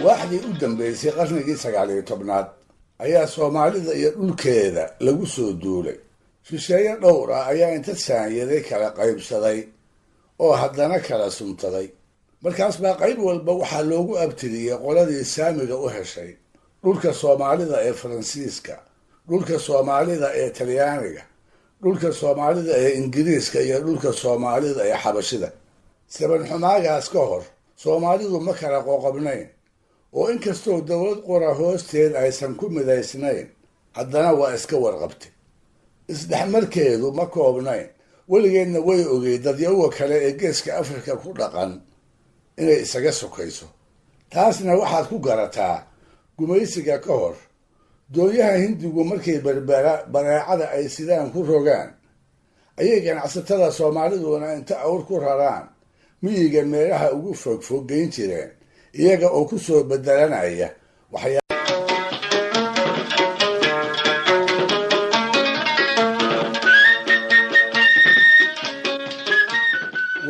waaxdii u dambeysay qarnigii 19aad ayaa Soomaalida iyo dhulkeeda lagu soo duulay. Shisheeye dhowr ah ayaa inta saanyaday kala qaybsaday oo haddana kala suntaday. markaas baa qayb walba waxaa loogu abtiriyay qoladii saamiga u heshay. dhulka Soomaalida ee Faransiiska, dhulka Soomaalida ee Talyaaniga, dhulka Soomaalida ee Ingiriiska iyo dhulka Soomaalida ee Xabashida. Saban xumaagaas ka hor Soomaalidu ma kala qoqobnayn, oo inkastoo dawlad qora hoosteed aysan ku midaysnayn, haddana waa iska warqabtay. isdhexmarkeedu ma koobnayn, weligeedna way ogey dadyawa kale ee geeska Afrika ku dhaqan inay isaga sokayso. taasna waxaad ku garataa gumaysiga ka hor doonyaha Hindigu markay bareecada ay sidaan ku rogaan, ayay ganacsatada Soomaaliduna inta awr ku raraan miyiga meelaha ugu fogfog geyn jireen, iyaga oo ku soo bedelanaya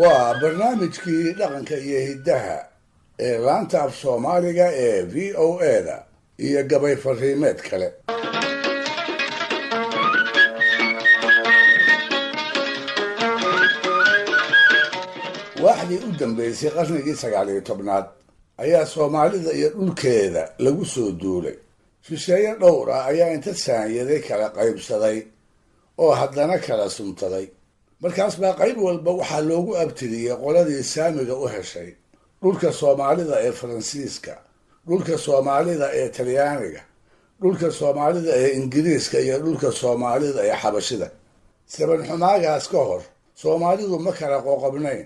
waa barnaamijkii dhaqanka iyo hiddaha ee laanta af Soomaaliga ee VOA-da iyo gabay fariimeed kale. waaxdii u dambeysay qarnigii 19aad ayaa Soomaalida iyo dhulkeeda lagu soo duulay. Shisheeye dhowr ah ayaa inta saanyaday kala qaybsaday oo haddana kala suntaday. markaas baa qayb walba waxaa loogu abtiriyay qoladii saamiga u heshay. dhulka Soomaalida ee Faransiiska, dhulka Soomaalida ee Talyaaniga, dhulka Soomaalida ee Ingiriiska iyo dhulka Soomaalida ee Xabashida. saban xumaagaas ka hor Soomaalidu ma kala qoqobnayn,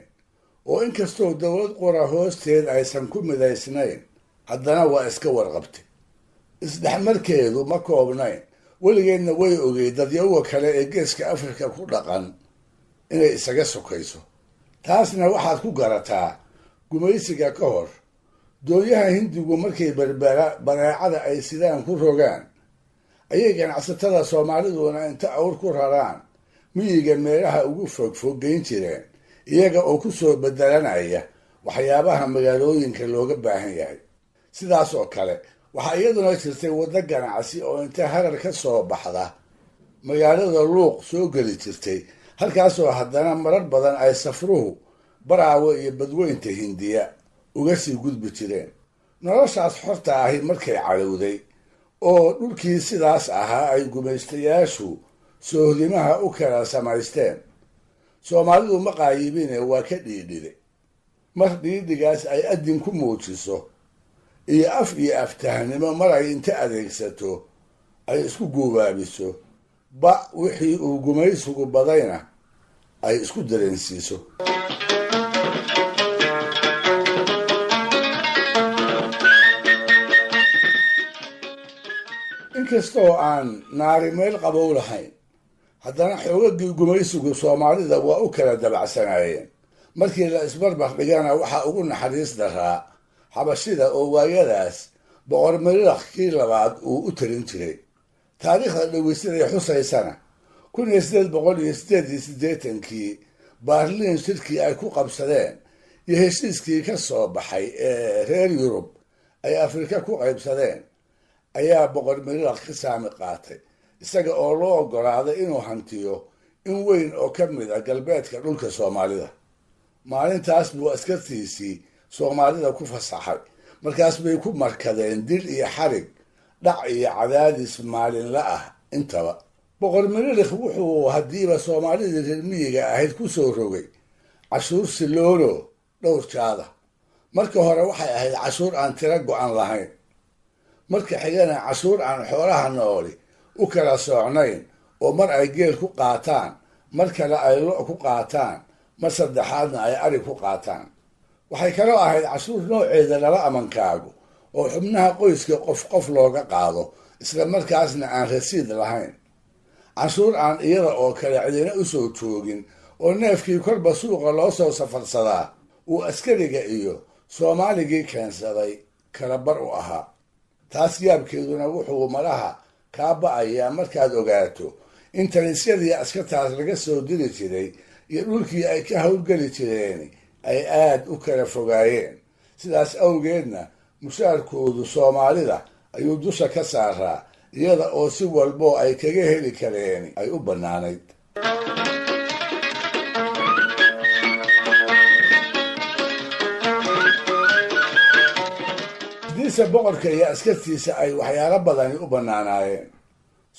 oo inkastoo dawlad qora hoosteed aysan ku midaysnayn, haddana waa iska warqabtay. isdhexmarkeedu ma koobnayn, weligeedna way ogey dadyawa kale ee geeska Afrika ku dhaqan inay isaga sokayso. taasna waxaad ku garataa gumaysiga ka hor doonyaha Hindigu markay bareecada ay sidaan ku rogaan, ayay ganacsatada Soomaaliduna inta awr ku raraan miyiga meelaha ugu fogfog geyn jireen, iyaga oo ku soo bedelanaya waxyaabaha magaalooyinka looga baahan yahay. sidaas oo kale waxaa iyaduna jirtay waddo ganacsi oo inta harar ka soo baxda magaalada Luuq soo geli jirtay, halkaasoo haddana marar badan ay safruhu Baraawe iyo Badweynta Hindiya uga sii gudbi jireen. noloshaas xorta ahi markay cadowday oo dhulkii sidaas ahaa ay gumaystayaashu soohdimaha u kala samaysteen, Soomaalidu ma qaayibine waa ka dhiidhiday. mar dhiidhigaas ay adin ku muujiso iyo af iyo aftahnimo mar ay inta adeegsato ay isku guubaabiso wixii uu gumaysigu badayna ay isku dareensiiso. inkastoo aan naari meel qabow lahayn, haddana xoogagii gumaysigu Soomaalida waa u kala dabacsanaayeen. markii la isbarbar dhigana waxaa ugu naxariis daraa Xabashida oo waayadaas boqor Mililakh kii labaad uu u talin jiray. taariikhda dhaweysaday xusaysana 1888kii Baarliin shirkii ay ku qabsadeen iyo heshiiskii ka soo baxay ee reer Yurub ay Afrika ku qaybsadeen ayaa boqor Mililakh ka saami qaatay, isaga oo loo ogolaaday inuu hantiyo in weyn oo ka mid ah galbeedka dhulka Soomaalida. maalintaas buu askartiisii Soomaalida ku fasaxay, markaas bay ku markadeen dil iyo xarig, dhac iyo cadaadis maalinla ah intaba. boqor Mililakh wuxuu haddiiba Soomaalidii reer miyiga ahayd ku soo rogay cashuur siloono dhowr jaada. marka hore waxay ahayd cashuur aan tiro go-an lahayn, marka xigana cashuur aan xoolaha nooli u kala soocnayn, oo mar ay geel ku qaataan, mar kale ay lo' ku qaataan, mar saddexaadna ay ari ku qaataan. waxay kaloo ahayd cashuur nooceeda lala amankaago oo xubnaha qoyska qof qof looga qaado, isla markaasna aan rasiid lahayn. cashuur aan iyada oo kale cidina u soo joogin, oo neefkii korba suuqa loo soo safarsadaa uu askariga iyo Soomaaligii keensaday kala bar u ahaa. taas yaabkeeduna wuxuu malaha kaa ba'ayaa markaad ogaato in talisyadii askartaas laga soo diri jiray iyo dhulkii ay ka howlgeli jireen ay aad u kala fogaayeen. sidaas awgeedna mushaarkoodu soomaalida ayuu dusha ka saaraa iyada oo si walboo ay kaga heli kareen ay u bannaanayd. hadiise boqorka iyo askartiisa ay waxyaalo badani u bannaanaayeen,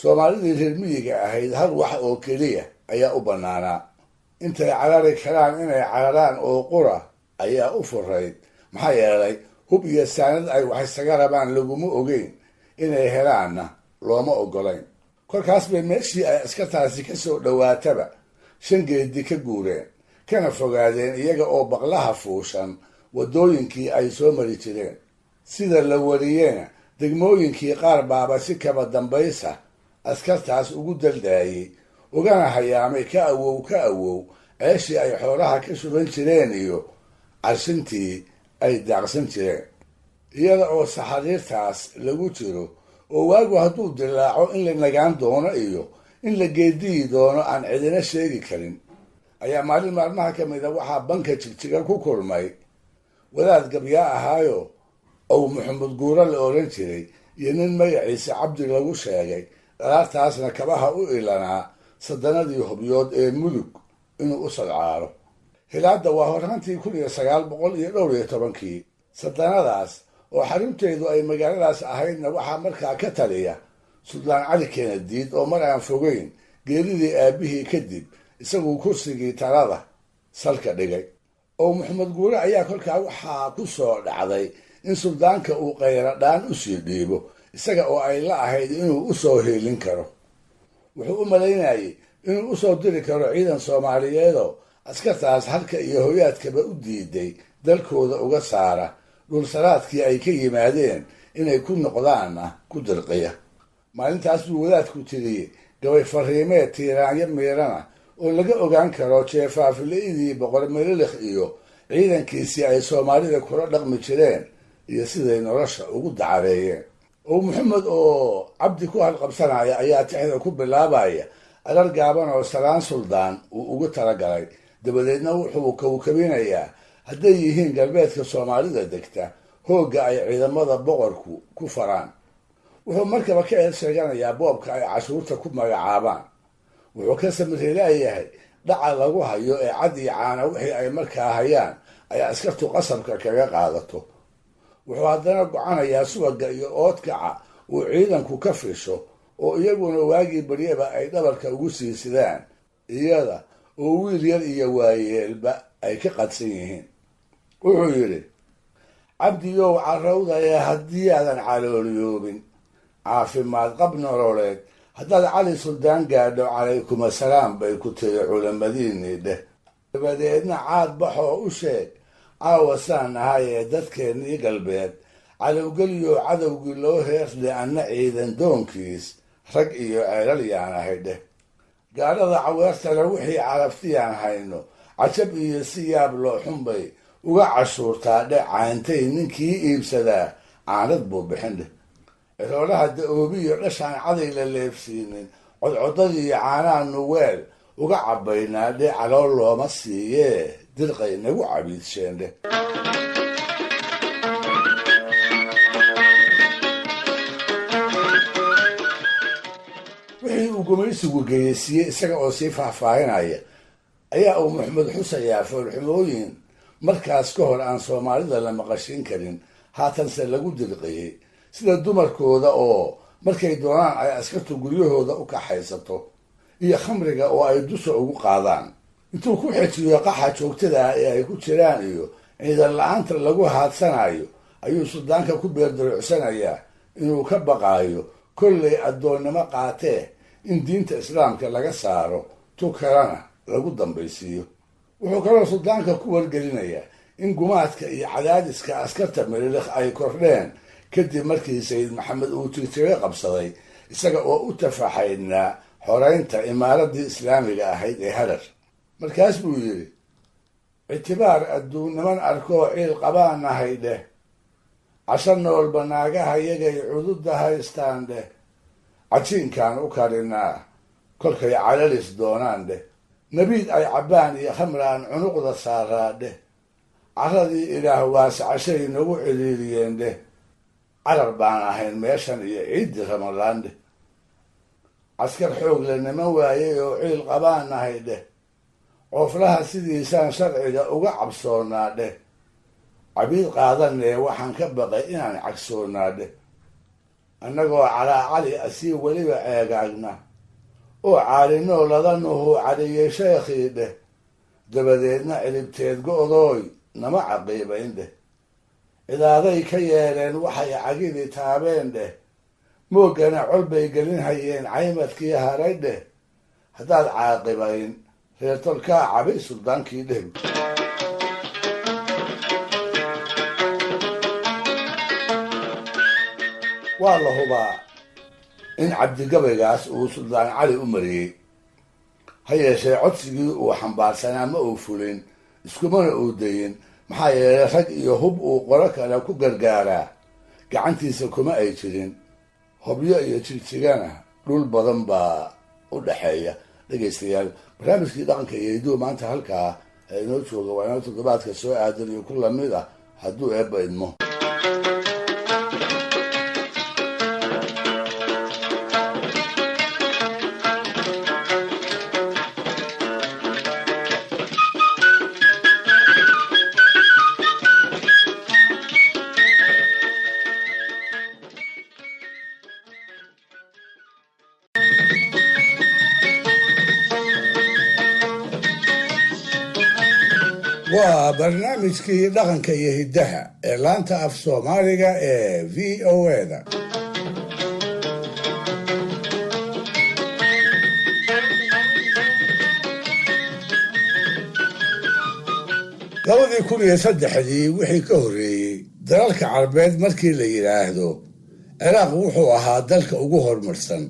soomaalidii reer miyiga ahayd hal wax oo keliya ayaa u bannaanaa. intay carari karaan inay cararaan oo qura ayaa u furayd, maxaa yeelay hub iyo saanad ay wax isaga rabaan laguma ogeyn, inay helaanna looma ogolayn. kolkaas bay meeshii ay askartaasi ka soo dhowaataba shan geedi ka guureen, kana fogaadeen iyaga oo baqlaha fuushan waddooyinkii ay soo mari jireen. sida la wariyena degmooyinkii qaar baaba si kaba dambaysa askartaas ugu daldaayey, ugana hayaamay ka awow ceeshii ay xoolaha ka shuban jireen iyo carshintii ay daaqsan jireen. iyada oo saxariirtaas lagu jiro oo waagu hadduu dilaaco in la nagaan doono iyo in la geediyi doono aan cidina sheegi karin, ayaa maalin maalmaha ka mida waxaa banka Jigjiga ku kulmay wadaad gabyaa ahaayo ow Maxamed Guure la odhan jiray iyo nin magaciisa Cabdi lagu sheegay, dhalaartaasna kabaha u ilanaa sadanadii hubyood ee mudug inuu u sadcaaro. hilaadda waa horraantii 1912 sadanadaas oo xarunteedu ay magaaladaas ahaydna waxaa markaa ka taliya Suldaan Cali Keenadiid oo mar aan fogeyn geeridii aabihii kadib isaguu kursigii talada salka dhigay. oo Maxamed Guure ayaa kolkaa waxaa ku soo dhacday in suldaanka uu qayradhaan u sii dhiibo, isaga oo ay la ahayd inuu u soo heelin karo. wuxuu u malaynayay inuu usoo diri karo ciidan Soomaaliyeedoo askartaas halka iyo hoyaadkaba u diiday dalkooda uga saara, dhulsaraadkii ay ka yimaadeen inay ku noqdaanna ku dirqiya. maalintaas buu wadaadku tiriyey gabay fariimeed tiiraanyo miirana oo laga ogaan karo jeefaafileydii boqor Melilekh iyo ciidankiisii ay Soomaalida kula dhaqmi jireen iyo siday nolosha ugu dacareeyeen. oo Maxamed oo Cabdi ku halqabsanaya ayaa tixda ku bilaabaya arar gaaban oo salaan suldaan uu ugu talagalay, dabadeedna wuxuu kawkabinayaa hadday yihiin galbeedka Soomaalida degta hoogga ay ciidamada boqorku ku faraan. wuxuu markaba ka eed sheeganayaa boobka ay cashuurta ku magacaabaan. wuxuu ka samrileeyahay dhaca lagu hayo ee cad iyo caana wixii ay markaa hayaan ay askartu qasabka kaga qaadato. wuxuu haddana gocanayaa subaga iyo oodkaca uu ciidanku ka fisho oo iyaguna waagii baryaba ay dhabarka ugu siisidaan, iyada oo wiil yar iyo waayeelba ay ka qadsan yihiin. wuxuu yidhi, cabdiyow carrawdaye haddii aadan calooliyoobin caafimaad qab nololeed, haddaad cali suldaan gaadho calaykum assalaam bay ku tiri culamadiinii dheh. dabadeedna caad baxoo u sheeg caawa saan ahay ee dadkeennii galbeed calowgeliyo cadowgii loo heerdhe anna ciidan doonkiis rag iyo ceelal yaan ahay dheh. gaadhada caweertale wixii caraftiyaan hayno cajab iyo si yaab loo xunbay uga cashuurtaa dheh, caantay ninkii iibsadaa caanad buu bixin dheh. eroolaha da-oobiyo dhashaan caday la leefsiinin codcodadiiyo caanaanu weel uga cabbaynaa dheh, calool looma siiyee dirqay nagu cabiidsheen dheh. wixii uu gumaysigu geyeysiiyey isaga oo sii faahfaahinaya ayaa uu Maxamed xusayaa foolxumooyin markaas ka hor aan Soomaalida la maqashin karin, haatanse lagu dirqiyey, sida dumarkooda oo markay doonaan ay askartu guryahooda u kaxaysato, iyo khamriga oo ay dusha ugu qaadaan. intuu ku xejiyo qaxa joogtada ah ee ay ku jiraan iyo ciidan la-aanta lagu haadsanayo ayuu suldaanka ku beerdaruucsanayaa inuu ka baqaayo kollay addoonnimo qaatee in diinta islaamka laga saaro, tu kalena lagu dambaysiiyo. wuxuu kaloo suldaanka ku wargelinayaa in gumaadka iyo cadaadiska askarta Melilekh ay kordheen kadib markii Sayid Maxamed uu Jigjiga qabsaday, isaga oo u tafaxaydnaa xoreynta imaaradii islaamiga ahayd ee Harar. markaas buu yidhi, ictibaar adduun niman arkoo ciil qabaanahay dheh, casho noolba naagaha yagay cududa haystaan dheh, cajiinkaan u karinaa kolkay calalis doonaan dheh, nabiid ay cabbaan iyo khamraan cunuqda saaraa dheh, carradii ilaah waascashay nagu ciriiriyeen dheh, carar baan ahayn meeshan iyo ciiddii ramadaan dheh. caskar xoog le niman waayey oo ciil qabaan nahay dheh. cooflaha sidiisaan sharciga uga cabsoonaa dheh. cabiid qaadanee waxaan ka baqay inaan cagsoonaa dheh. annagoo calaacali asii weliba ceegaagna oo caalinoo ladanuhu cadhiyey sheekhii dheh. dabadeedna cilibteed go-dooy nama caqiibayn dheh. cidaaday ka yeeleen waxay cagidii taabeen dheh. mooggana col bay gelin hayeen caymadkii haray dheh. haddaad caaqibayn reertolkaa cabay suldaankii dheh. waa la hubaa in cabdigabaygaas uu suldaan cali u mariyey. ha yeeshee codsigii uu xambaarsanaa ma uu fulin, iskumana uu dayin. maxaa yeelay rag iyo hub uu qolo kale ku gargaaraa gacantiisa kuma ay jirin. hobyo iyo jigjigana dhul badan baa u dhexeeya. dhegaystayaal, barnaamijkii dhaqanka iyo hiduhu maanta halkaa inoo jooga waa inoo toddobaadka soo aadan iyo ku lamid ah hadduu eebba idmo. waa barnaamijkii dhaqanka iyo hiddaha ee laanta af soomaaliga ee v o a-da. labadii 2003 wixii ka horreeyey dalalka carbeed markii la yidhaahdo ciraaq wuxuu ahaa dalka ugu horumarsan.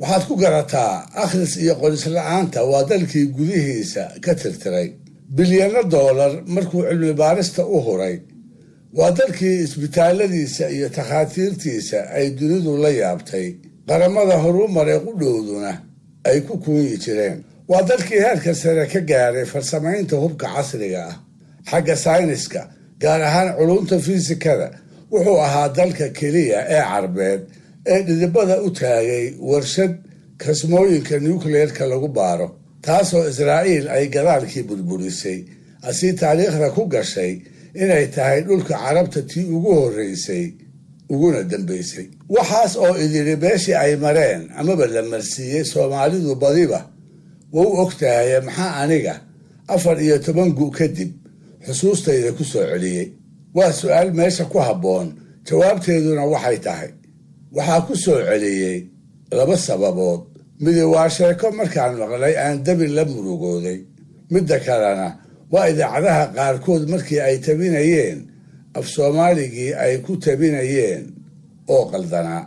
waxaad ku garataa akhris iyo qoris la-aanta waa dalkii gudihiisa ka tirtiray. bilyano dollar markuu cilmi baarista u huray. waa dalkii isbitaalladiisa iyo takhaatiirtiisa ay dunidu la yaabtay. qaramada horumaree qudhowduna ay ku kuunyi jireen. waa dalkii heerka sare ka gaaray farsamaynta hubka casriga ah. xagga sayniska, gaar ahaan culumta fiisikada, wuxuu ahaa dalka keliya ee carbeed ee dhidibada u taagay warshad kasmooyinka nucleerka lagu baaro, taasoo israa'iil ay gadaalkii burburisay, asii taariikhda ku gashay inay tahay dhulka carabta tii ugu horreysay uguna dambaysay. waxaas oo idiri beeshii ay mareen amaba la marsiiyey soomaalidu badiba waa u og tahaye maxaa aniga 14 gu kadib xusuustayda ku soo celiyey. waa su-aal meesha ku habboon, jawaabteeduna waxay tahay waxaa ku soo celiyey 2 sababood. midi waa sheeko markaan maqlay aan dabin la murugooday. midda kalena waa idaacadaha qaarkood markii ay tabinayeen af soomaaligii ay ku tabinayeen oo qaldanaa.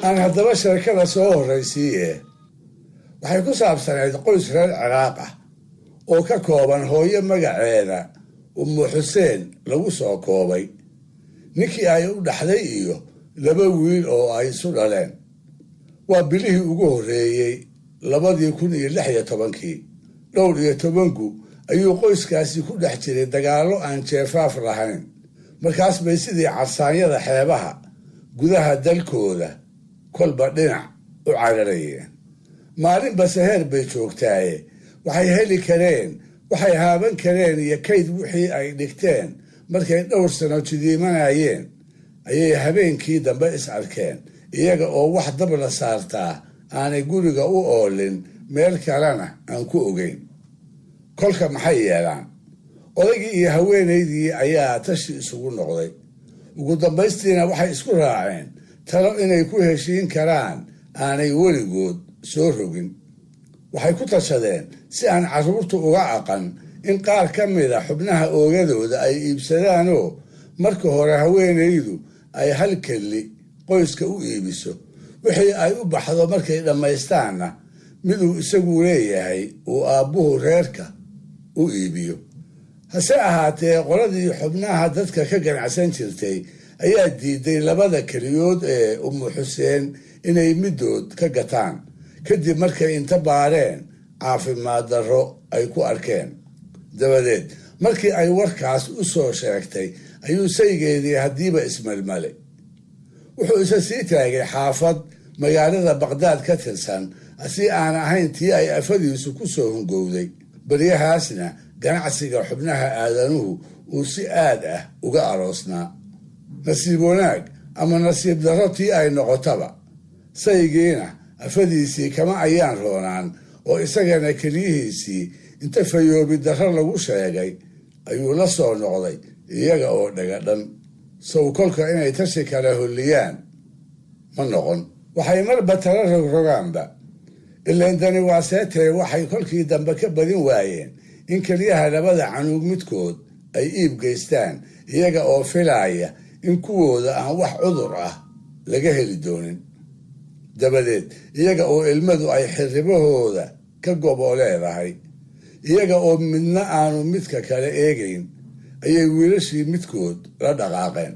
aan haddaba sheekada soo horraysiiye waxay ku saabsanayd qoys reer ciraaq ah oo ka kooban hooyo magaceeda ummu xuseen lagu soo koobay, ninkii ay u dhaxday iyo 2 wiil oo ay isu dhaleen. waa bilihii ugu horreeyey 2016. dhowr iyo 10 gu ayuu qoyskaasi ku dhex jiray dagaallo aan jeefaaf lahayn. markaas bay sidii carsaanyada xeebaha gudaha dalkooda kolba dhinac u cararayeen. maalinba seheer bay joogtaaye waxay heli kareen, waxay haaban kareen iyo kayd wixii ay dhigteen markay dhowr sano jidiimanayeen ayay habeenkii dambe is arkeen, iyaga oo wax dab la saartaa aanay guriga u oolin, meel kalena aan ku ogeyn. kolka maxay yeelaan? odaygii iyo haweenaydii ayaa tashi isugu noqday. ugu dambaystiina waxay isku raaceen talo inay ku heshiin karaan aanay weligood soo rogin. waxay ku tashadeen si aan carruurtu uga aqan in qaar ka mida xubnaha oogadooda ay iibsadaanoo marka hore haweenaydu ay hal kelli qoyska u iibiso, wixii ay u baxdo markay dhammaystaanna miduu isagu leeyahay uu aabbuhu reerka u iibiyo. hase ahaatee qoladii xubnaha dadka ka ganacsan jirtay ayaa diiday 2 keliyood ee ummu xuseen inay middood ka gataan. kadib markay inta baareen caafimaad darro ay ku arkeen. dabadeed markii ay warkaas u soo sheegtay ayuu saygeedii haddiiba ismelmalay. wuxuu isa sii taagay xaafad magaalada baqdaad ka tirsan si aan ahayn tii ay afadiisu ku soo hungowday. baryahaasna ganacsiga xubnaha aadanuhu uu si aad ah uga aroosnaa. nasiib wanaag ama nasiib darro tii ay noqotaba, saygiina afadiisii kama ayaan roonaan oo isagana keliyihiisii inta fayoobi darro lagu sheegay ayuu la soo noqday iyaga oo dhagadhan. sow kolka inay tashi kala holliyaan ma noqon. waxay marba tala rogrogaanba. ilaindani waa seetee waxay kolkii dambe ka badin waayeen in keliyaha labada canuug midkood ay iib geystaan, iyaga oo filaaya in kuwooda aan wax cudur ah laga heli doonin. dabadeed iyaga oo ilmadu ay xirribahooda ka gobo leedahay, iyaga oo midna aanu midka kale eegayn, ayay wiilashii midkood la dhaqaaqeen.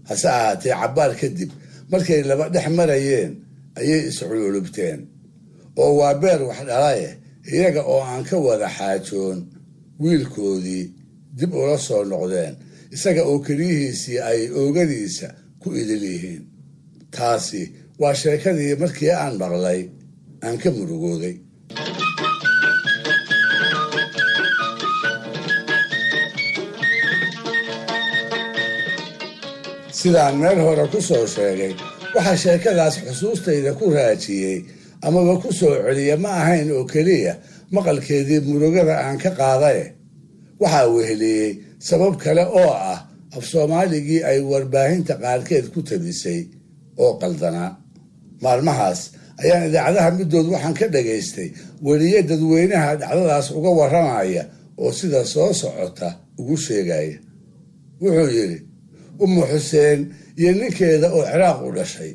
hase ahaatee cabbaar kadib markay laba dhex marayeen ayay iscululubteen oo waa beer wax dhalaye iyaga oo aan ka wada xaajoon wiilkoodii dib ula soo noqdeen, isaga oo keliyihiisii ay oogadiisa ku idil yihiin. taasi waa sheekadii markii aan maqlay aan ka murugooday. sidaan meel hore ku soo sheegay, waxaa sheekadaas xusuustayda ku raajiyey amaba ku soo celiya ma ahayn oo keliya maqalkeedii murugada aan ka qaadaye, waxaa weheliyey sabab kale oo ah af soomaaligii ay warbaahinta qaarkeed ku tabisay oo qaldanaa. maalmahaas ayaan idaacadaha middood waxaan ka dhagaystay weliye dadweynaha dhacdadaas uga warramaya oo sida soo socota ugu sheegaya. wuxuu yidhi, ummu xuseen iyo ninkeeda oo ciraaq u dhashay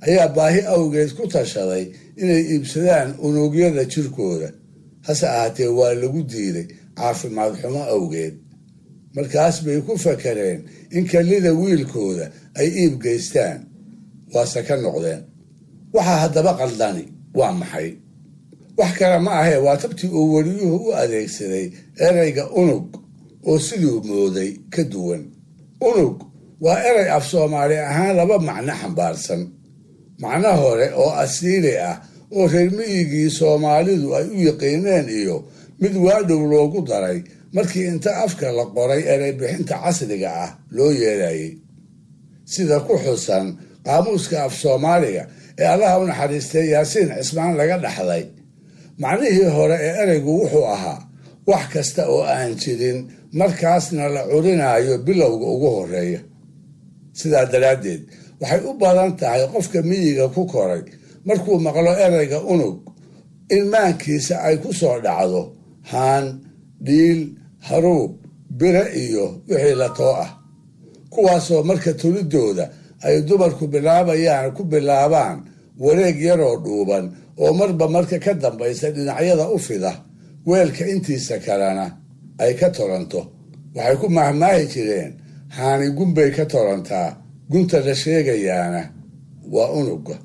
ayaa baahi awgeed ku tashaday inay iibsadaan unugyada jirkooda. hase ahaatee waa lagu diiday caafimaad xumo awgeed. markaas bay ku fakareen in kelida wiilkooda ay iib geystaan, waase ka noqdeen. waxaa haddaba qaldani waa maxay? wax kale ma ahee waa tabtii uu weliyuhu u adeegsaday ereyga unug oo siduu mooday ka duwan. unug waa erey af soomaali ahaan laba macno xambaarsan. macno hore oo asiili ah oo reer miyigii soomaalidu ay u yaqiineen iyo mid waadhow loogu daray markii inta afka la qoray erey bixinta casriga ah loo yeelayay. sida ku xusan qaamuuska af soomaaliga ee allaha u naxariistay yaasiin cismaan laga dhaxlay, macnihii hore ee ereygu wuxuu ahaa wax kasta oo aan jirin markaasna la curinaayo bilowga ugu horeeya. sidaa daraaddeed waxay u badan tahay qofka miyiga ku koray markuu maqlo ereyga unug in maankiisa ay ku soo dhacdo haan, dhiil, haruub, bire iyo wixii la too ah, kuwaasoo marka tulidooda ay dumarku ku bilaabaan wareeg yaroo dhuuban oo marba marka ka dambaysa dhinacyada u fida, weelka intiisa kalena ay ka tolanto. waxay ku mahmaahi jireen haani gunbay ka tolantaa, gunta la sheegayaana waa unuga.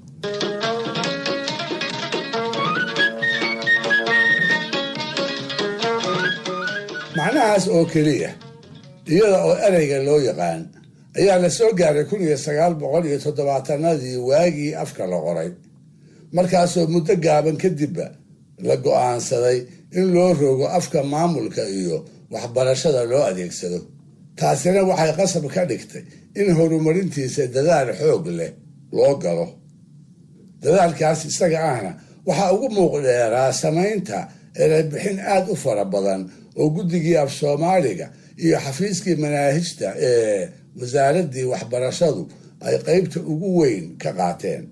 macnahaas oo keliya iyada oo ereyga loo yaqaan ayaa la soo gaaray 1970 waagii afka la qoray. markaasoo muddo gaaban kadibba la go'aansaday in loo rogo afka maamulka iyo waxbarashada loo adeegsado. taasina waxay qasab ka dhigtay in horumarintiisa dadaal xoog leh loo galo. dadaalkaas isaga ahna waxaa ugu muuqdheeraa samaynta ereybixin aad u fara badan oo guddigii af soomaaliga iyo xafiiskii manaahijta ee wasaaraddii waxbarashadu ay qaybta ugu weyn ka qaateen.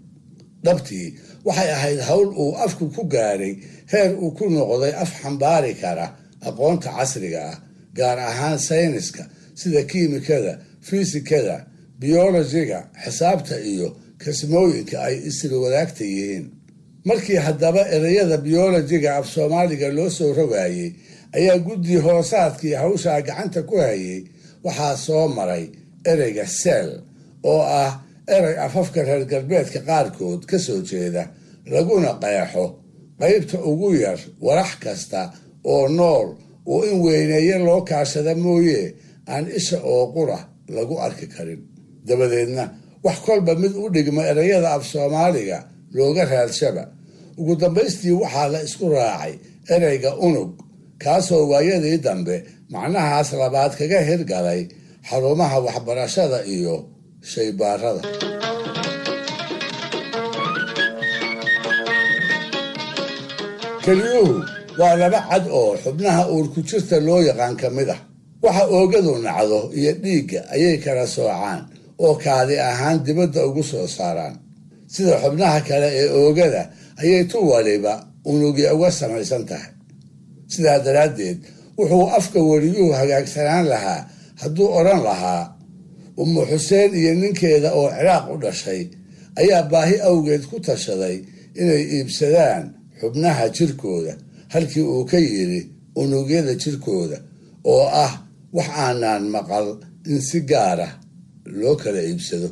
dhabtii waxay ahayd hawl uu afku ku gaaray heer uu ku noqday af xambaari kara aqoonta casriga ah, gaar ahaan sayniska sida kiimikada, fiisikada, biyolojiga, xisaabta iyo kasmooyinka ay isla wadaagta yihiin. markii haddaba ereyada biyolojiga af soomaaliga loo soo rogayey ayaa guddi hoosaadkii hawshaa gacanta ku hayay waxaa soo maray ereyga seel oo ah erey afafka reer galbeedka qaarkood ka soo jeeda, laguna qeexo qaybta ugu yar walax kasta oo nool oo in weyneeye loo kaashada mooye aan isha oo qura lagu arki karin. dabadeedna wax kolba mid u dhigma erayada af soomaaliga looga raadshaba. ugu dambaystii waxaa la isku raacay ereyga unug, kaasoo waayadii dambe macnahaas labaad kaga hirgalay xarumaha waxbarashada iyo shaybaarada. keliyuhu waa laba cad oo xubnaha uurku jirta loo yaqaan ka mid ah. waxa oogadu nacdo iyo dhiigga ayay kala soocaan oo kaadi ahaan dibadda ugu soo saaraan. sida xubnaha kale ee oogada ayay tu waliba unugya uga samaysan tahay. sidaa daraaddeed wuxuu afka weliyuhu hagaagsanaan lahaa hadduu odhan lahaa ummu xuseen iyo ninkeeda oo ciraaq u dhashay ayaa baahi awgeed ku tashaday inay iibsadaan xubnaha jirkooda halkii uu ka yidhi unugyada jirkooda, oo ah wax aanaan maqal in si gaara loo kala iibsado.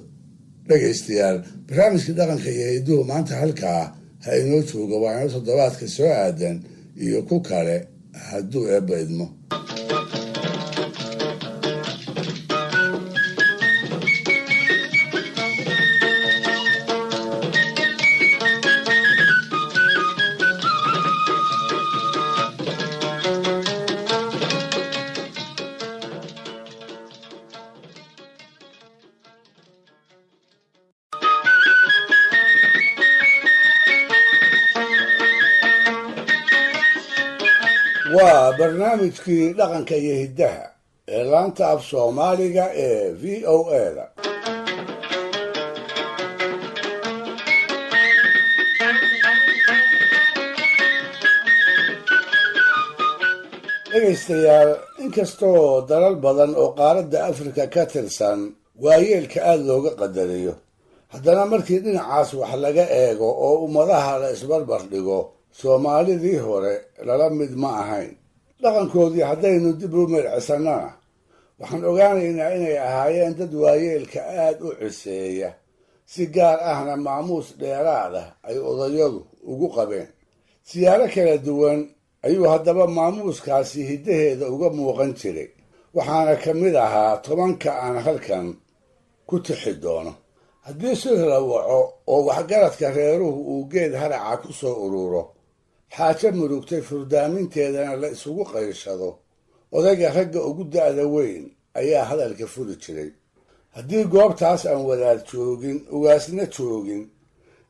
dhegaystayaal, barnaamijkii dhaqanka iyo hidduhu maanta halkaa ha inoo jooga. waa inoo toddobaadka soo aadan iyo ku kale hadduu eebba idmo. waa barnaamijkii dhaqanka iyo hiddaha ee laanta af soomaaliga ee v o a-da. dhegaystayaal, inkastoo dalal badan oo qaaradda afrika ka tirsan waayeelka aada looga qadariyo, haddana markii dhinacaas wax laga eego oo ummadaha la isbarbar dhigo, soomaalidii hore lala mid ma ahayn. dhaqankoodii haddaynu dib u mercisannana waxaan ogaanaynaa inay ahaayeen dad waayeelka aada u ciseeya, si gaar ahna maamuus dheeraad ah ay odayadu ugu qabeen. siyaalo kala duwan ayuu haddaba maamuuskaasi hiddaheeda uga muuqan jiray, waxaana ka mid ahaa 10 aan halkan ku tixi doono. haddii si la waco oo waxgaradka reeruhu uu geed haraca ku soo ururo, xaajo murugtay furdaaminteedana la isugu qayshado, odayga ragga ugu da'da weyn ayaa hadalka furi jiray. haddii goobtaas aan wadaad joogin, ugaasna joogin,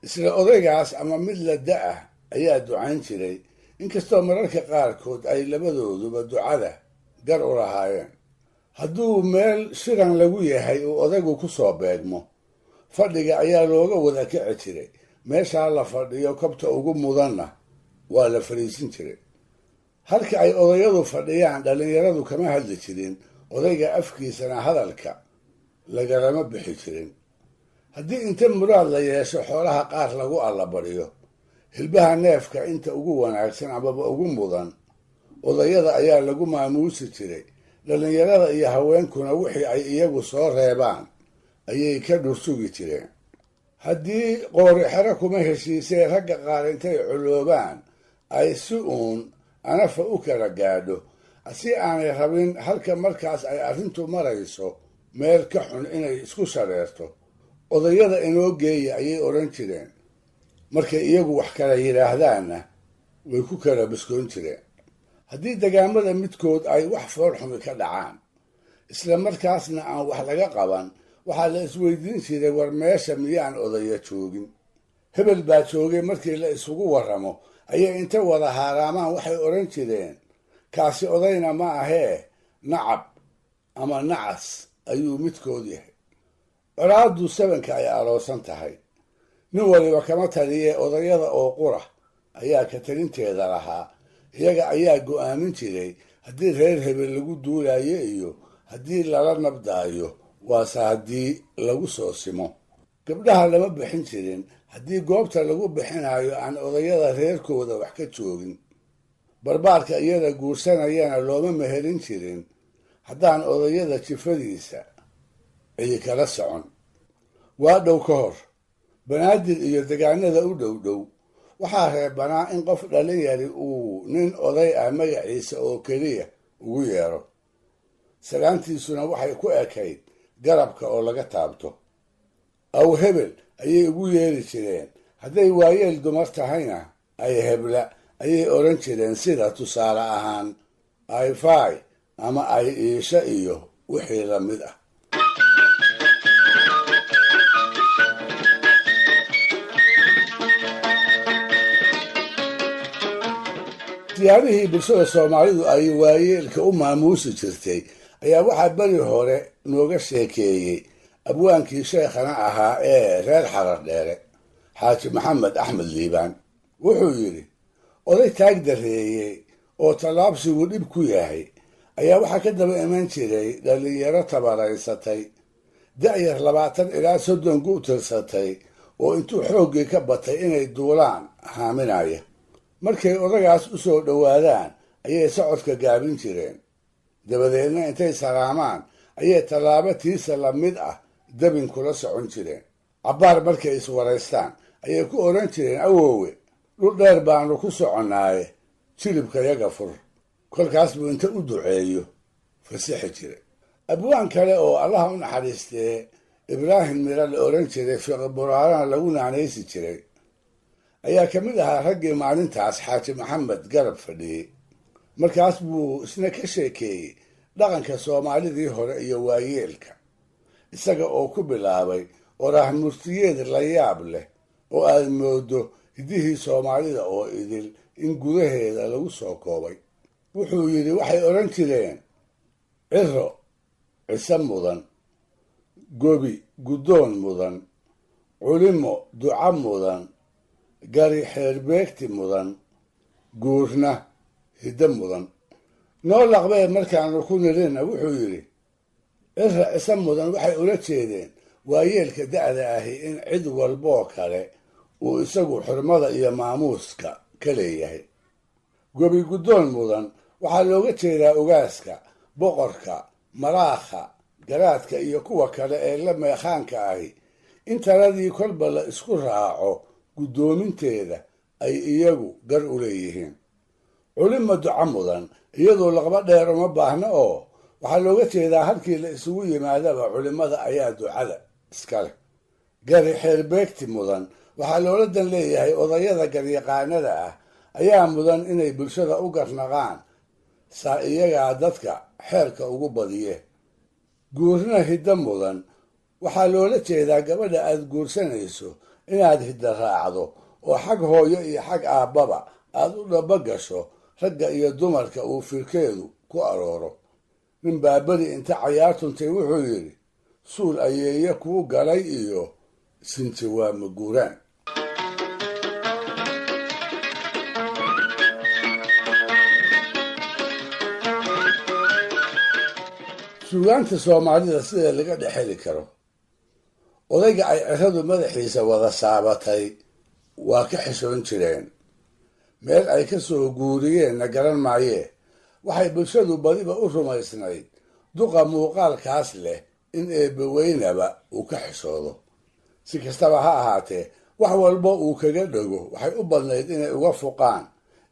isla odaygaas ama mid la da'ah ayaa ducayn jiray, inkastoo mararka qaarkood ay labadooduba ducada gar u lahaayeen. hadduu meel shiran lagu yahay uu odaygu ku soo beegmo, fadhiga ayaa looga wada kici jiray. meeshaa la fadhiyo kobta ugu mudanna waa la fadhiisin jiray. halka ay odayadu fadhiyaan, dhallinyaradu kama hadli jirin, odayga afkiisana hadalka lagalama bixi jirin. haddii inta muraad la yeesho xoolaha qaar lagu allabariyo, hilbaha neefka inta ugu wanaagsan amaba ugu mudan odayada ayaa lagu maamuusi jiray. dhallinyarada iyo haweenkuna wixii ay iyagu soo reebaan ayay ka dhursugi jireen. haddii qoori xero kuma heshiisee ragga qaar intay culoobaan ay si uun anafa u kala gaadho, si aanay rabin halka markaas ay arrintu marayso meel ka xun inay isku shareerto, odayada inoo geeya ayay odhan jireen. markay iyagu wax kala yidhaahdaanna way ku kala baskoon jireen. haddii degaamada midkood ay wax foolxumi ka dhacaan, isla markaasna aan wax laga qaban, waxaa la isweydiin jiray, war meesha miyaan odaya joogin? hebel baa joogay. markii la isugu warramo ayay inta wada haaraamaan waxay odhan jireen, kaasi odayna ma ahee nacab ama nacas ayuu midkood yahay. colaaddu sabanka ay aroosan tahay, nin waliba kama taliye odayada oo qura ayaa ka talinteeda lahaa. iyaga ayaa go'aamin jiray haddii reer hebel lagu duulayo iyo haddii lala nabdaayo, waase haddii lagu soo simo. gabdhaha lama bixin jirin haddii goobta lagu bixinayo aan odayada reerkooda wax ka joogin. barbaarka iyada guursanayana looma meherin jirin haddaan odayada jifadiisa cidi kala socon. waa dhow ka hor, banaadir iyo degaanada u dhow dhow waxaa reebanaa in qof dhalinyari uu nin oday ah magaciisa oo keliya ugu yeero. salaantiisuna waxay ku ekayd garabka oo laga taabto. aw hebel ayay ugu yeeri jireen, hadday waayeel dumar tahayna ay hebla ayay odhan jireen, sida tusaale ahaan ayfay ama ay iisha iyo wixii la mid ah. siyaabihii bulshada soomaalidu ay waayeelka u maamuusi jirtay ayaa waxaa beri hore nooga sheekeeyey abwaankii sheekhana ahaa ee reer xarar dheere, xaaji maxamed axmed liibaan. wuxuu yidhi, oday taag dareeyey oo tallaabsigu dhib ku yahay ayaa waxaa ka daba iman jiray dhallinyaro tabaraysatay, da'yar 20 ilaa 30 ku tirsatay oo intuu xooggii ka batay inay duulaan haaminaya. markay odagaas u soo dhowaadaan ayay socodka gaabin jireen, dabadeedna intay salaamaan ayay tallaabo tiisa la mid ah dabin kula socon jireen. cabbaar markay iswaraystaan ayay ku odhan jireen, awoowe dhul dheer baanu ku soconnaaye jilibkayaga fur. kolkaas buu inta u duceeyo fasixi jire. abwaan kale oo allaha u naxariistee ibraahim mira la odhan jiray, fiqi buraarana lagu naanaysi jiray, ayaa ka mid ahaa raggii maalintaas xaaji maxamed garab fadhiyey. markaas buu isna ka sheekeeyey dhaqanka soomaalidii hore iyo waayeelka, isaga oo ku bilaabay oraah murtiyeed la yaab leh oo aad moodo hiddihii soomaalida oo idil in gudaheeda lagu soo koobay. wuxuu yidhi, waxay odhan jireen ciro cise mudan, gobi guddoon mudan, culimo duca mudan, gari xeerbeegti mudan, guurna hiddo mudan. noo laqbee markaanu ku nirina wuxuu yidhi, cira cise mudan waxay ula jeedeen waayeelka da'da ahi in cid walboo kale uu isagu xurmada iyo maamuuska ka leeyahay. gobi guddoon mudan waxaa looga jeedaa ogaaska, boqorka, maraakha, garaadka iyo kuwa kale ee la meekhaanka ahi in taladii kolba la isku raaco guddoominteeda ay iyagu gar u leeyihiin. culimo duca mudan iyadoo laqba dheer uma baahna oo waxaa looga jeedaa halkii la isugu yimaadaba culimada ayaa ducada iska leh. gari xeerbeegti mudan waxaa loola dan leeyahay odayada garyaqaanada ah ayaa mudan inay bulshada u garnaqaan, saa iyagaa dadka xeerka ugu badiye. guurna hiddo mudan waxaa loola jeedaa gabadha aad guursanayso inaad hidda raacdo oo xag hooyo iyo xag aabbaba aad u dhaba gasho ragga iyo dumarka uu firkeedu ku arooro. nin baaberi inta cayaartuntay wuxuu yidhi, suul ayeeye kuu galay iyo sinti waa maguuraan. suugaanta soomaalida sida laga dhexeli karo, odayga ay ciradu madaxiisa wada saabatay waa ka xishoon jireen. meel ay ka soo guuriyeenna garan maayee waxay bulshadu badiba u rumaysnayd duqa muuqaalkaas leh in eebbaweynaba uu ka xishoodo. si kastaba ha ahaatee wax walba uu kaga dhego waxay u badnayd inay uga fuqaan,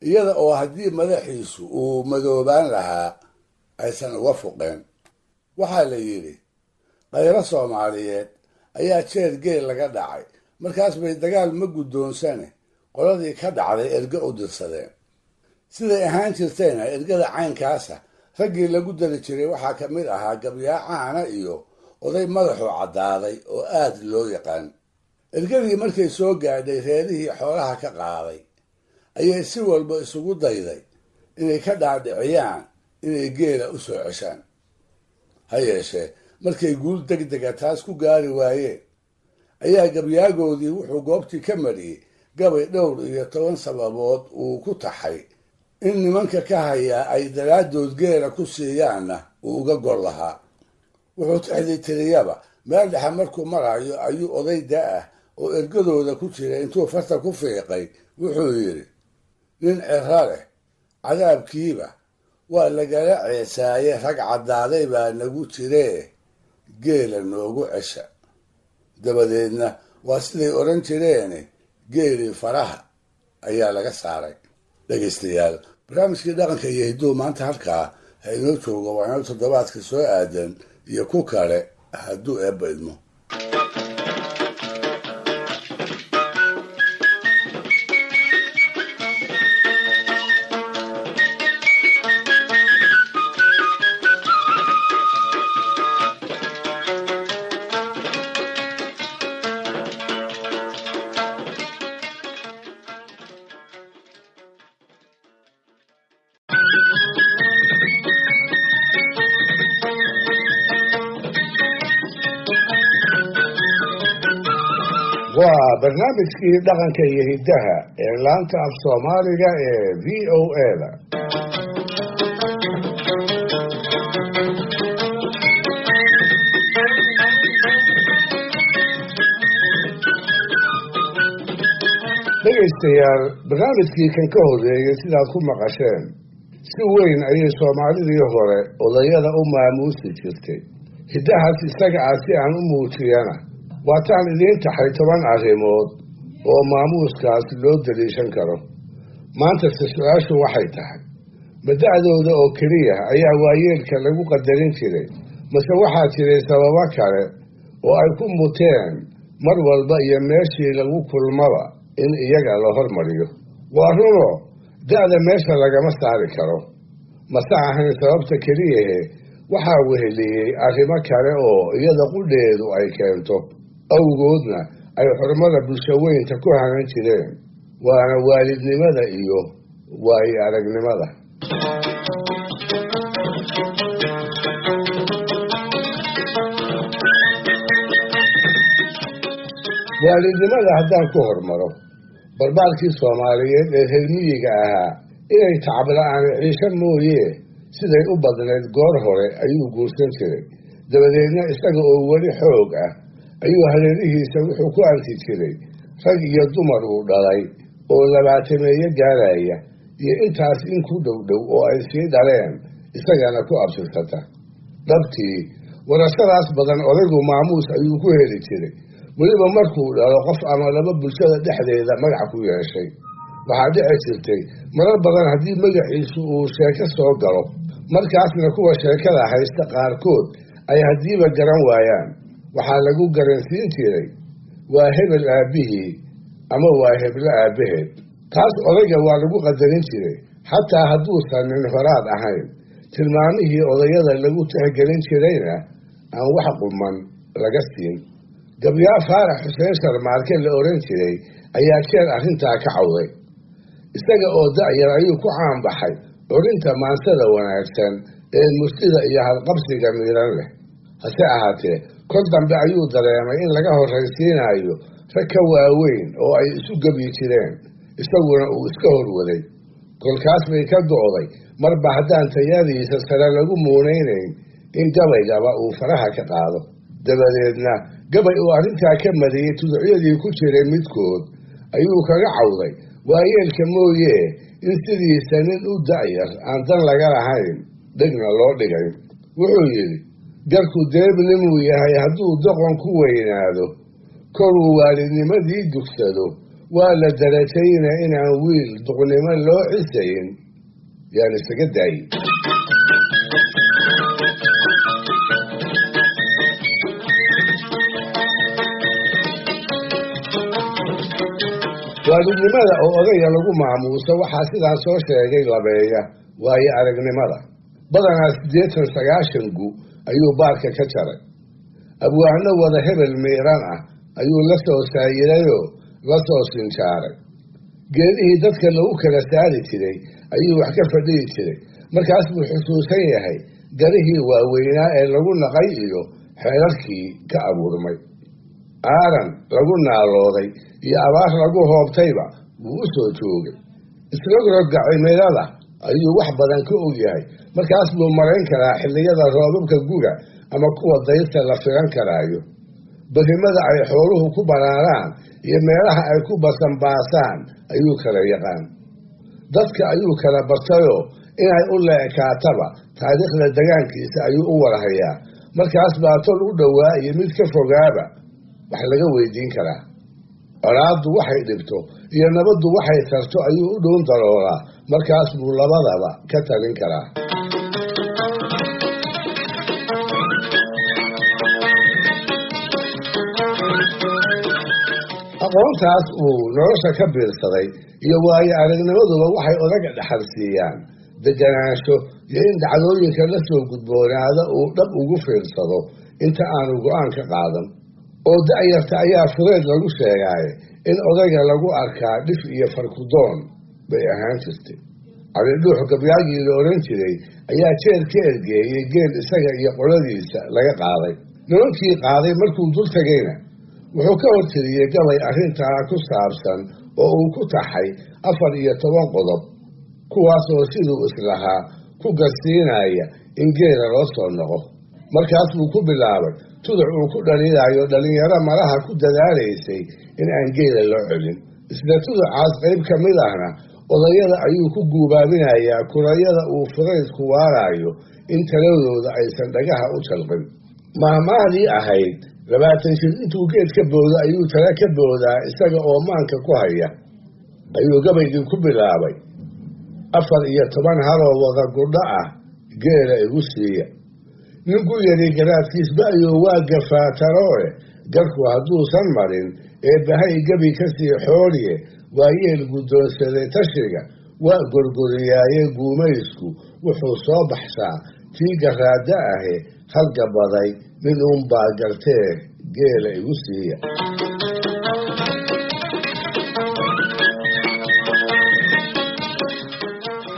iyada oo haddii madaxiisu uu madoobaan lahaa aysan uga fuqeen. waxaa la yidhi, qayro soomaaliyeed ayaa jeer geel laga dhacay, markaas bay dagaal ma guddoonsane qoladii ka dhacday erge u dirsadeen. siday ahaan jirtayna ergada caynkaasa raggii lagu dari jiray waxaa ka mid ahaa gabyaa caana iyo oday madaxu caddaaday oo aad loo yaqaan. ergadii markay soo gaadhay reerihii xoolaha ka qaaday ayay si walba isugu dayday inay ka dhaadhiciyaan inay geela u soo ceshaan. ha yeeshee markay guul degdega taas ku gaari waayeen ayaa gabyaagoodii wuxuu goobtii ka mariyey gabay dhowr iyo 10 sababood uu ku taxay in nimanka ka hayaa ay daraaddood geela ku siiyaanna uu uga gol lahaa. wuxuu tixdii tiriyaba meel dhexe markuu marayo ayuu oday da-ah oo ergadooda ku jiray intuu farta ku fiiqay wuxuu yidhi, nin ciro leh cadaabkiiba waa lagala ceesaaye rag caddaaday baa nagu jiree geela noogu cesha. dabadeedna waa siday odhan jireene geelii faraha ayaa laga saaray. dhegaystayaal, barnaamijkii dhaqanka iyo hidduu maanta halkaa ha inoo joogo, waa inoo toddobaadka soo aadan iyo ku kale hadduu eebba idmo. waa barnaamijkii dhaqanka iyo hiddaha ee laanta af soomaaliga ee VOA-da. dhegaystayaal, barnaamijkii kan ka horeeyey sidaad ku maqasheen si weyn ayay soomaalidii hore odayada u maamuusi jirtay. hiddahaas isaga ah si aan u muujiyana waataan idiin taxay 10 arrimood oo maamuuskaas loo daliishan karo. maantase su-aashu waxay tahay, ma da'dooda oo keliya ayaa waayeelka lagu qadarin jiray, mase waxaa jiray sababo kale oo ay ku muteen mar walba iyo meeshii lagu kulmaba in iyaga la hormariyo? waa runo da'da meesha lagama saari karo, mase ahayn sababta keliyahe waxaa weheliyey arrimo kale oo iyada qudheedu ay keento, awgoodna ay xurmada bulshaweynta ku hanan jireen, waana waalidnimada iyo waayo aragnimada. waalidnimada haddaan ku hormaro, barbaarkii Soomaaliyeed ee reer miyiga ahaa inay tacabla-aan ciisho mooye siday u badnayd goor hore ayuu guursan jiray. dabadeedna isaga oo weli xoog ah ayuu hareerihiisa wuxuu ku arki jiray rag iyo dumar uu dhalay oo 20 gaaraya iyo intaas in ku dhow oo ay sii dhaleen isagana ku abtirsata. dhabtii warashadaas badan odaygu maamuus ayuu ku heli jiray, weliba markuu dhalo qof ama laba bulshada dhexdeeda magac ku yeeshay. waxaa dhici jirtay marar badan haddii magaciisu uu sheeko soo galo, markaasna kuwa sheekada haysta qaarkood ay haddiiba garan waayaan, waxaa lagu garansiin jiray waa hebel aabbihii ama waa heblo aabbaheed. taas odayga waa lagu qadarin jiray, xataa hadduusan nin horaad ahayn. tilmaamihii odayada lagu tixgelin jirayna aan wax quman laga siin. gabyaa Faarax Xuseen Sharmaarke la oran jiray ayaa jeer arrintaa ka cawday. isaga oo da'yar ayuu ku caanbaxay orinta maansada wanaagsan ee murtida iyo halqabsiga miiran leh. hase ahaatee kol dambe ayuu dareemay in laga horraysiinayo rag ka waaweyn oo ay isu gebyi jireen, isaguna uu iska horwaday. kolkaas bay ka do'day marba haddaan tayadiisa sare lagu muunaynayn in gabaygaba uu faraha ka qaado. dabadeedna gabay uu arrintaa ka mariyey tuducyadii ku jiray midkood ayuu kaga cawday waayeelka mooye in sidiisa nin u da'yar aan dan laga lahayn dhegna loo dhigay. wuxuu yidhi, garku deebnimuu yahay hadduu doqon ku weynaado, koruu waalidnimadii dugsado, waa la darajayna inaan wiil duqnimo loo cisayn, yaan isaga daayi. waalidnimada oo odayga lagu maamuuso waxaa sidaan soo sheegay labeeya waayo aragnimada. badanaa 80-90 gu ayuu baarka ka jaray. abwaano wada hebel miiran ah ayuu la soo saayirayoo la soo sinjaaray. geedihii dadka lagu kala saari jiray ayuu wax ka fadhiyi jiray. markaas buu xusuusan yahay garihii waaweynaa ee lagu naqay iyo xeerarkii ka abuurmay. aaran lagu naalooday iyo abaar lagu hoobtayba wuu u soo joogay. isrogroga cimilada ayuu wax badan ka og yahay. markaas buu marayn karaa xilliyada roobabka guga ama kuwa dayrta la filan karaayo. barimada ay xooluhu ku banaanaan iyo meelaha ay ku basanbaasaan ayuu kala yaqaan. dadka ayuu kala bartayoo inay u leekaataba taariikhda degaankiisa ayuu u warhayaa. markaas baa tol u dhowaa iyo mid ka fogaaba wax laga weydiin karaa. colaaddu waxay dhibto iyo nabaddu waxay tarto ayuu u dhuun daroolaa, markaas buu labadaba ka talin karaa. aqoontaas uu nolosha ka biirsaday iyo waayo aragnimaduba waxay odaga dhaxalsiiyaan deganaansho iyo in dhacdooyinka la soo gudboonaada uu dhab ugu fiirsado inta aanu go-aan ka qaadan. oo da'yarta ayaa fureed lagu sheegaaye in odayga lagu arkaa dhif iyo farkudoon bay ahaan jirtay. cabdidhuux gabyaagii la odhan jiray ayaa jeer ka ergeeyey geel isaga iyo qoladiisa laga qaaday. nimankii qaaday markuu dul tegayna wuxuu ka hortiriyey gabay arrintaa ku saabsan oo uu ku taxay 14 qodob, kuwaasoo siduu islahaa ku garsiinaya in geela loo soo noqo. markaas buu ku bilaabay tuduc uu ku dhaliilayo dhalinyaro malaha ku dadaalaysay in aan geela loo celin. isla tuducaas qayb ka mid ahna odayada ayuu ku guubaabinayaa kurayada uu fureydku waarayo in taladooda aysan dhagaha u jalqin. mahmahdii ahayd 20 jir intuu geed ka boodo ayuu tala ka boodaa isaga oo maanka ku haya, ayuu gabaygii ku bilaabay 14 haroo wada gudho ah geela igu siiya. ninku yari garaadkiisba ayuu waa gafaataroe garku hadduusan marin eebbahay gabi ka sii xooliye waa yeel guddoonsaday tashiga waa gorgoriyaaye guumaysku wuxuu soo baxsaa tii garaada ahe halgabaday mid uunbaa gartee geela igu siiya.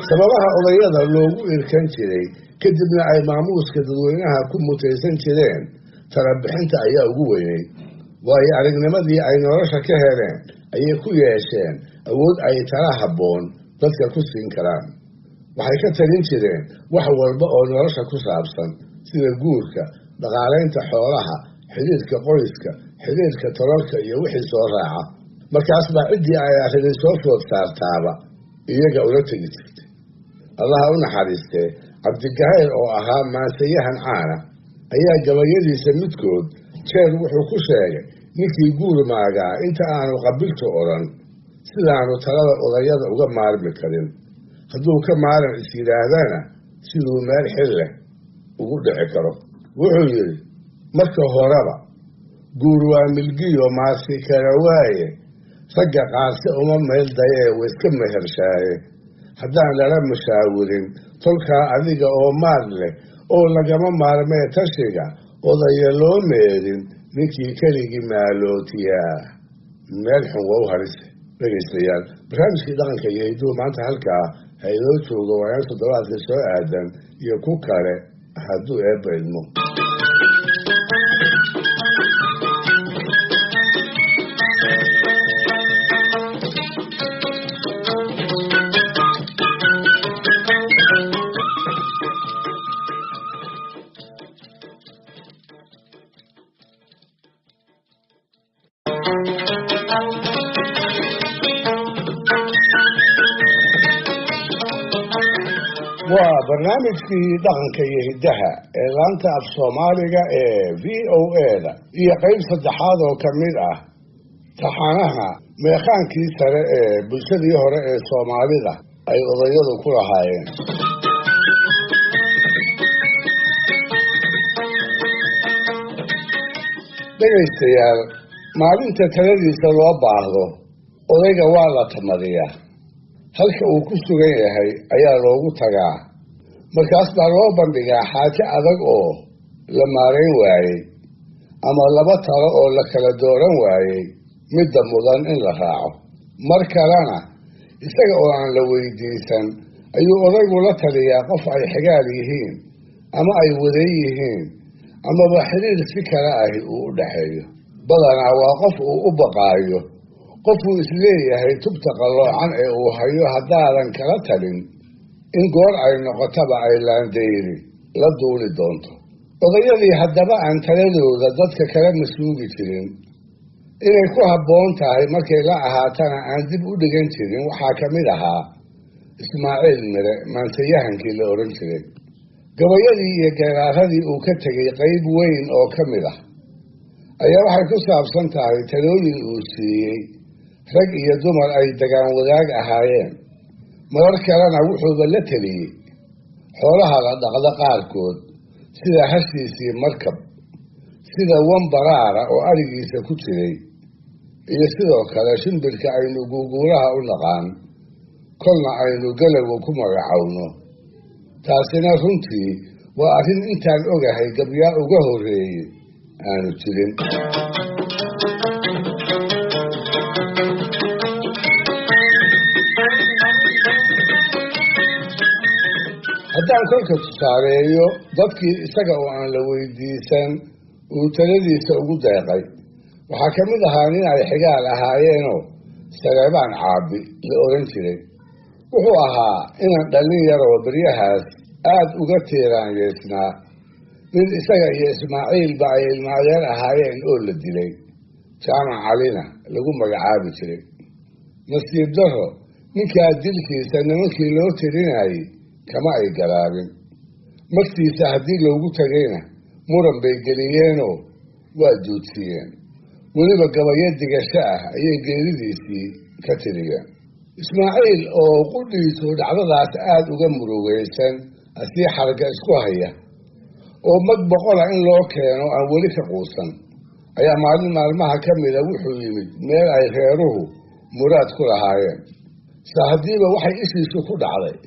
sababaha odayada loogu irkan jiray kadibna ay maamuuska dadweynaha ku mutaysan jireen talabixinta ayaa ugu weynay. waayo aragnimadii ay nolosha ka heleen ayay ku yeesheen awood ay tala habboon dadka ku siin karaan. waxay ka talin jireen wax walba oo nolosha ku saabsan, sida guurka, dhaqaalaynta xoolaha, xidhiidhka qoyska, xidhiidhka tololka iyo wixii soo raaca. markaas baa ciddii ay arrini soo food saartaaba iyaga ula tegi jirtay. allaha u naxariistee cabdigahayr oo ahaa maansayahan caana ayaa gabayadiisa midkood jeer wuxuu ku sheegay ninkii guur maagaa inta aanu qabiltu odhan sidaanu talada odayada uga maarmi karin, hadduu ka maaran is yidhaahdana siduu meel xil leh ugu dhici karo. wuxuu yidhi marka horeba guur waa milgiyo maarsi kara waaye, ragga qaarse uma meel dayee wayska mehershaaye. haddaan lala mushaawirin tolkaa adiga oo maad leh oo lagama maarmee tashiga odaya loo meerin ninkii keligii maalootiyaa meel xun waa u harise. dhegaystayaal, barnaamijkii dhaqanka iyo hidduu maanta halkaa ha inoo joogo waayaan toddobaadka soo aadan iyo ku kale hadduu eebba idmo. waa barnaamijkii dhaqanka iyo hiddaha ee laanta af soomaaliga ee VOA-da iyo qayb saddexaad oo ka mid ah taxanaha meeqaankii sare ee bulshadii hore ee soomaalida ay odayadu ku lahaayeen. dhegaystayaal, maalinta taladiisa loo baahdo odayga waa la tamadiyaa. halka uu ku sugan yahay ayaa loogu tagaa. markaas baa loo bandhigaa xaajo adag oo la maarayn waayey ama laba talo oo la kala dooran waayey midda mudan in la raaco. mar kalena isaga oo aan la weydiisan ayuu odaygu la taliyaa qof ay xigaal yihiin ama ay waday yihiin amaba xiriir si kale ahi uu u dhaxeeyo. badanaa waa qof uu u baqaayo, qofuu isleeyahay tubta qalloocan ee uu hayo haddaadan kala talin in goor ay noqotaba ay laandayri la duuli doonto. odayadii haddaba aan taladooda dadka kala masuugi jirin, inay ku habboon tahay markay la ahaatana aan dib u dhigan jirin, waxaa ka mid ahaa Ismaaciil Mire maansayahankii la odhan jiray. gabayadii iyo geeraaradii uu ka tegey qayb weyn oo ka mid ah ayaa waxay ku saabsan tahay talooyin uu siiyey rag iyo dumar ay dagaan wadaag ahaayeen. marar kalena wuxuuba la teliyey xoolaha la dhaqda qaarkood sida hashiisii Markab, sida wan baraara oo arigiisa ku jiray, iyo sidoo kale shimbirka aynu guuguulaha u naqaan, kolna aynu galowga ku magacowno. taasina runtii waa arrin intaan ogahay gabyaa uga horreeyey aanu jirin. haddaan kolka tusaaleeyo dadkii isaga oo aan la weydiisan uu taladiisa ugu deeqay, waxaa ka mid ahaa nin ay xigaal ahaayeenoo Saleebaan Caabi la oran jiray. wuxuu ahaa inan dhallin yar oo beryahaas aad uga tiiraanyeysnaa nin isaga iyo Ismaaciilba ay ilmaadeer ahaayeen oo la dilay, Jaamac Calina lagu magacaabi jiray. nasiib darro ninkaa dilkiisa nimankii loo tirinayay kama ay galaabin. martiisa haddii loogu tagayna muran bay geliyeenoo waa duudsiyeen. weliba gabayo digasho ah ayay geeridiisii ka tiriyeen. Ismaaciil oo qudhiisu dhacdadaas aad uga murugaysan, asii xarga isku haya oo mag boqola in loo keeno aan weli ka quusan, ayaa maalin maalmaha ka mida wuxuu yimid meel ay reeruhu muraad ku lahaayeen. haddiiba waxay ishiisu ku dhacday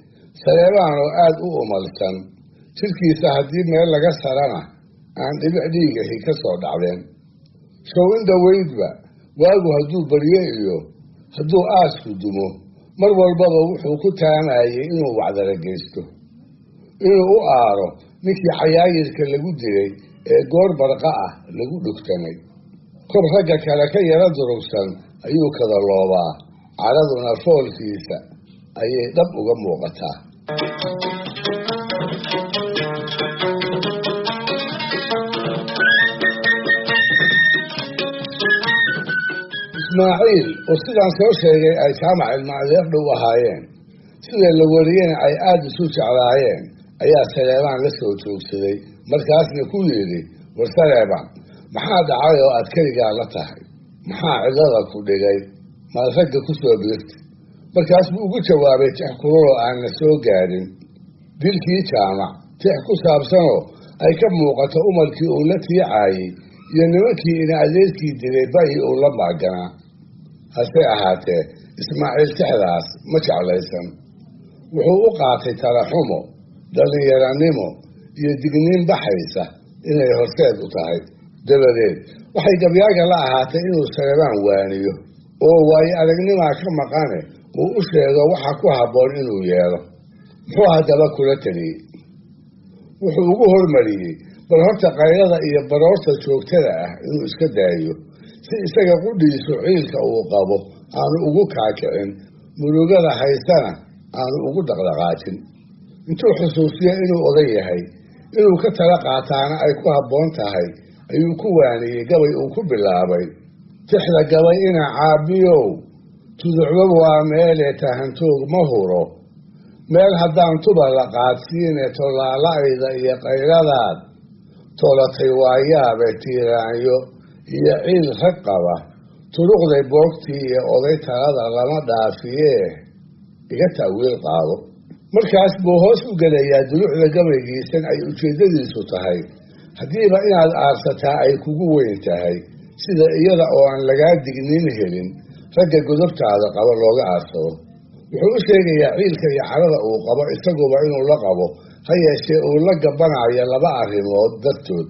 Saleebaan oo aad u umalsan, jirkiisa haddii meel laga sarana aan dhibic dhiigahi ka soo dhacdeen. show in dhaweydba waagu hadduu baryo iyo hadduu aasku dumo, mar walbaba wuxuu ku taamayey inuu wacdara geysto, inuu u aaro ninkii cayaayirka lagu dilay ee goor barqa ah lagu dhugtamay. kor ragga kale ka yara durugsan ayuu kada loobaa, caraduna foolkiisa ayay dhab uga muuqataa. Ismaaciil oo sidaan soo sheegay ay Jaamac ilmaadeer dhow ahaayeen, sida la wariyena ay aad isu jeclaayeen, ayaa Saleebaan la soo joogsaday. markaasna ku yidhi, war Saleebaan, maxaa dhacay oo aad keligaa la tahay? maxaa cidlada ku dhigay? maad ragga ku soo biirtay? markaas buu ugu jawaabay tix kulul oo aan la soo gaadhin. dilkii Jaamac, tix ku saabsanoo ay ka muuqato umarkii uu la tiicaayey iyo nimankii ina adeerkii dilay bayi uu la maaganaa. hase ahaatee Ismaaciil tixdaas ma jeclaysan. wuxuu u qaatay talaxumo, dhallinyaranimo iyo digniin baxaysa inay horseed u tahay. dabadeed waxay gabyaaga la ahaatay inuu Saleebaan waaniyo oo waayo aragnimaa ka maqane uu u sheego waxa ku habboon inuu yeelo. muxuu haddaba kula taliyey? wuxuu ugu hormariyey bal horta qaylada iyo baroorta joogtada ah inuu iska daayo, si isaga qudhiisu ciilka uu qabo aanu ugu kaakicin, murugada haysana aanu ugu dhaqdhaqaajin. intuu xusuusiyo inuu oday yahay, inuu ka tala qaataana ay ku habboon tahay, ayuu ku waaniyey gabay uu ku bilaabay. tixda gabay ina Caabiyow, tuducba waa meelee tahantoog ma huro, meel haddaan tuba la qaadsiine tolaala'ayda iyo qayladaad toolatay waayaabe tiiraanyo iyo ciil rag qaba, turuqday boogtii iyo oday talada lama dhaafiyee iga taawiil qaado. markaas buu hoos u gelayaa dulucda gabaygiisan ay ujeeddadiisu tahay, haddiiba inaad aarsataa ay kugu weyn tahay, sida iyada oo aan lagaa digniin helin ragga godobtaada qaba looga aarsado. wuxuu u sheegayaa ciilka iyo carada uu qabo isaguba inuu la qabo, ha yeeshee uu la gabanayo laba arrimood dartood.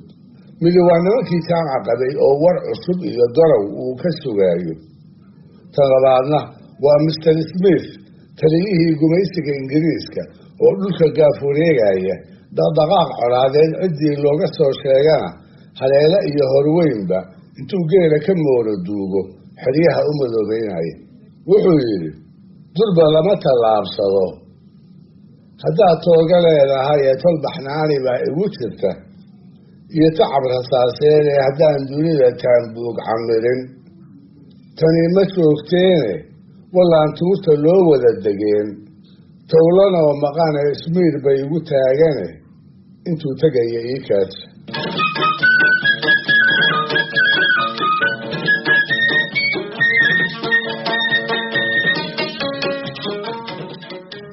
midi waa nimankii Jaamac qabay oo war cusub iyo dorow uu ka sugaayo. tan labaadna waa Mr. Smith, taliyihii gumaysiga Ingiriiska oo dhulka gaafureegaya, dhaqdhaqaaq colaadeed ciddii looga soo sheegana haleele iyo horweynba intuu geela ka mooro duugo xeryaha u madoobeynaya. wuxuu yidhi, durba lama tallaabsado, haddaad tooga leedahay ee tol baxnaani baa igu jirta, iyo tacab rasaaseed ee haddaan dunida taanbuug camirin. tani ma joogteene wallaan tuurta loo wada degeen, towlanoo maqane ismiir bay igu taagane intuu tegaya ii kaas.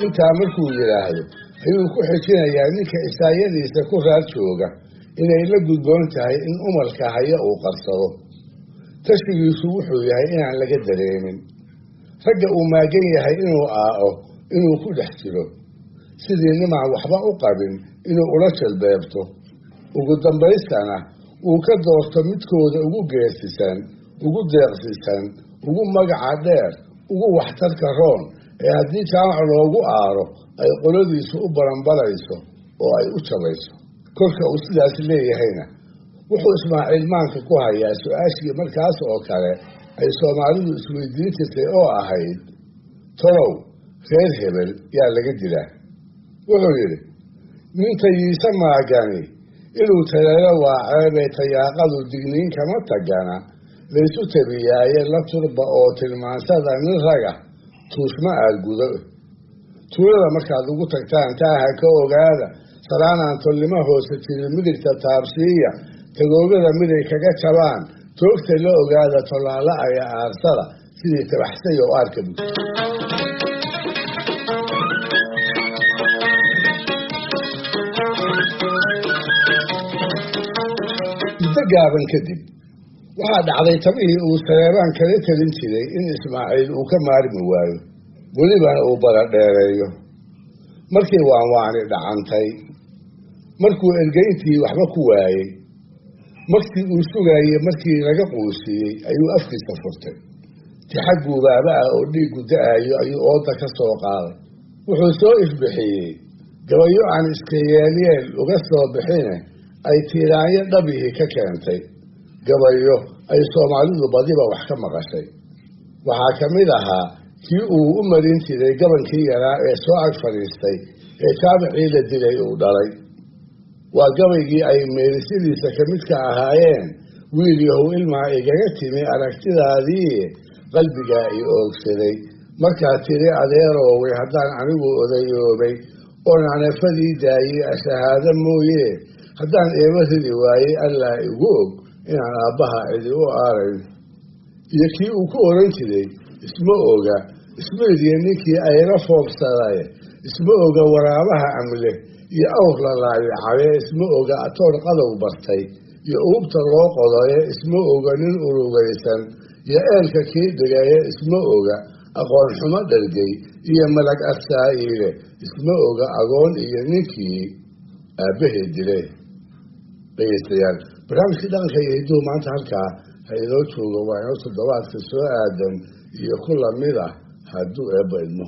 intaa markuu yidhaahdo ayuu ku xijinayaa ninka isaayadiisa ku raar jooga inay la gudboon tahay in umalka haya uu qarsado. tashigiisu wuxuu yahay inaan laga dareemin. ragga uu maagan yahay inuu aao inuu ku dhex jiro, sidii nimaan waxba u qabin inuu ula jalbeebto. ugu dambaystana uu ka doorto midkooda ugu geesisan, ugu deeqsisan, ugu magaca dheer, ugu waxtarka roon ee haddii jaamac loogu aaro ay qoladiisu u baranbarayso oo ay u jabayso. kolka uu sidaas leeyahayna wuxuu Ismaaciil maanka ku hayaa su-aashii markaas oo kale ay Soomaalidu isweydiin jirtay oo ahayd, tolow reer hebel yaa laga dilaa? wuxuu yidhi, nin tayiisa maagani inuu taleelo waa ceebee tayaaqadu digniin kama tagana, laysu tabiyaaye la turba oo tilmaansada nin raga tuusma aalgudo. tuulada markaad ugu tagtaan taaha ka ogaada, salaanaan tolnimo hoose tiri midigta taabsiiya, tagoogada miday kaga jabaan, toogta la ogaada tolaala aya aarsada sidii tabaxsay oo aarka bud. muddo gaaban kadib waxaa dhacday tabihii uu Saleebaan kala talin jiray in Ismaaciil uu ka maarmi waayo, welibana uu baradheereeyo. markii waanwaani dhacantay, markuu ergeyntii waxba ku waayey, markii uu sugayey markii laga quusiyey ayuu afkiisa furtay. tixag guubaaba ah oo dhiiggu da-ayo ayuu ooda ka soo qaaday. wuxuu soo ifbixiyey gabayo aan iska yeelyeel uga soo bixine ay tiiraanyo dhabihii ka keentay, gabayo ay Soomaalidu badiba wax ka maqashay. waxaa ka mid ahaa kii uu u marin jiray gabankii yaraa ee soo ag fadhiistay ee jaamicii la dilay uu dhalay. waa gabaygii ay meerisyadiisa ka midka ahaayeen, wiil yahow ilmaa igaga timi aragtidaadii qalbigaa i oogsaday, markaa tiri adeerooway haddaan anigu odayoobay oon anafadii daayey ashahaado mooye, haddaan eeba ridi waayey allaa igu og inaan aabbaha cidi u aarayn. iyo kii uu ku oran jiray, isma oga ismaydiya ninkii ayra foobsadaye, isma oga waraabaha amle iyo awr la laayacaye, isma oga atoor qadow bartay iyo uubta loo qodaye, isma oga nin urugaysan iyo eelka kii dhigaye, isma oga aqoon xumo dhargay iyo malag arsaa'iile, isma oga agoon iyo ninkii aabbahay dilay. dhegeystayaal, barnaamijkii dhaqanka iyo hidduhu maanta halkaa ha inoo joogo. waa inoo toddobaadka soo aadan iyo ku lamid ah hadduu eebba idmo.